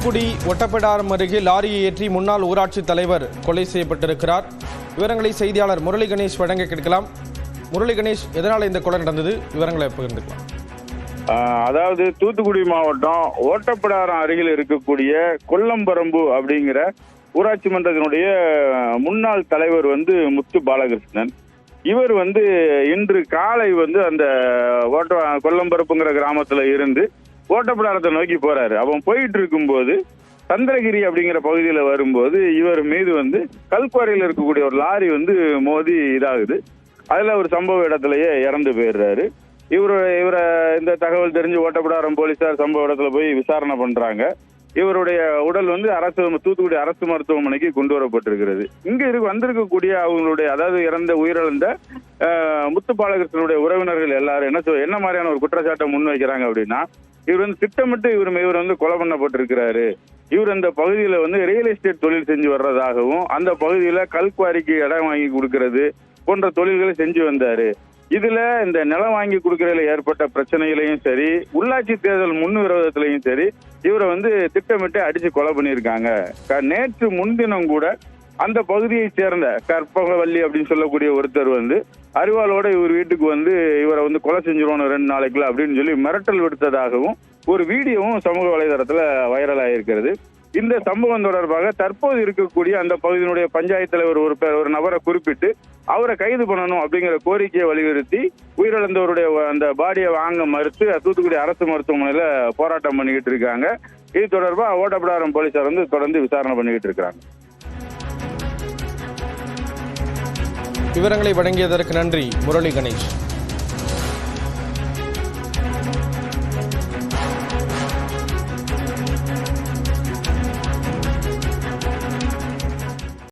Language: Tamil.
தூத்துக்குடி ஒட்டப்பிடாரம் அருகே லாரியை ஏற்றி முன்னாள் ஊராட்சி தலைவர் கொலை செய்யப்பட்டிருக்கிறார். விவரங்களை செய்தியாளர் முரளி கணேஷ் வழங்க கேட்கலாம். முரளி கணேஷ், எதனால இந்த கொலை நடந்தது? விவரங்களை பகிர்ந்துக்கலாம். அதாவது தூத்துக்குடி மாவட்டம் ஓட்டப்பிடாரம் அருகில் இருக்கக்கூடிய கொல்லம்பரம்பு அப்படிங்கிற ஊராட்சி மன்றத்தினுடைய முன்னாள் தலைவர் முத்து பாலகிருஷ்ணன். இவர் இன்று காலை அந்த கொல்லம்பரப்புங்கிற கிராமத்துல இருந்து ஓட்டப்பிடாரத்தை நோக்கி போறாரு. அவன் போயிட்டு இருக்கும்போது சந்திரகிரி அப்படிங்கிற பகுதியில வரும்போது இவர் மீது கல்குவாரியில் இருக்கக்கூடிய ஒரு லாரி மோதி இதாகுது. அதுல ஒரு சம்பவ இடத்துலயே இறந்து போயிடுறாரு. இவரை இந்த தகவல் தெரிஞ்சு ஓட்டப்பிடாரம் போலீசார் சம்பவ இடத்துல போய் விசாரணை பண்றாங்க. இவருடைய உடல் தூத்துக்குடி அரசு மருத்துவமனைக்கு கொண்டு வரப்பட்டிருக்கிறது. இங்க வந்திருக்கக்கூடிய அவங்களுடைய, அதாவது உயிரிழந்த முத்து பாலகிருஷ்ணனுடைய உறவினர்கள் எல்லாரும் என்ன மாதிரியான ஒரு குற்றச்சாட்டை முன்வைக்கிறாங்க அப்படின்னா, இவர் திட்டமிட்டு இவர் கொலை பண்ணப்பட்டிருக்கிறாரு. இவர் அந்த பகுதியில ரியல் எஸ்டேட் தொழில் செஞ்சு வர்றதாகவும், அந்த பகுதியில கல்குவாரிக்கு இடம் வாங்கி கொடுக்கறது போன்ற தொழில்களை செஞ்சு வந்தாரு. இதுல இந்த நிலம் வாங்கி கொடுக்கறதுல ஏற்பட்ட பிரச்சனைகளையும் சரி, உள்ளாட்சி தேர்தல் முன் விரோதத்திலையும் சரி, இவரை திட்டமிட்டு அடிச்சு கொலை பண்ணியிருக்காங்க. நேற்று முன்தினம் கூட அந்த பகுதியை சேர்ந்த கற்பகவல்லி அப்படின்னு சொல்லக்கூடிய ஒருத்தர் அரிவாளோட இவர் வீட்டுக்கு இவரை கொலை செஞ்சிருவோம் 2 நாளைக்குள்ள அப்படின்னு சொல்லி மிரட்டல் விடுத்ததாகவும் ஒரு வீடியோவும் சமூக வலைதளத்துல வைரல் ஆகியிருக்கிறது. இந்த சம்பவம் தொடர்பாக தற்போது இருக்கக்கூடிய அந்த பகுதியினுடைய பஞ்சாயத்து தலைவர் ஒரு நபரை குறிப்பிட்டு அவரை கைது பண்ணணும் அப்படிங்கிற கோரிக்கையை வலியுறுத்தி உயிரிழந்தவருடைய அந்த பாடியை வாங்க மறுத்து தூத்துக்குடி அரசு மருத்துவமனையில போராட்டம் பண்ணிக்கிட்டு இருக்காங்க. இது தொடர்பாக ஓட்டப்பிடாரம் போலீசார் தொடர்ந்து விசாரணை பண்ணிக்கிட்டு இருக்காங்க. விவரங்களை வழங்கியதற்கு நன்றி முரளி கணேஷ்.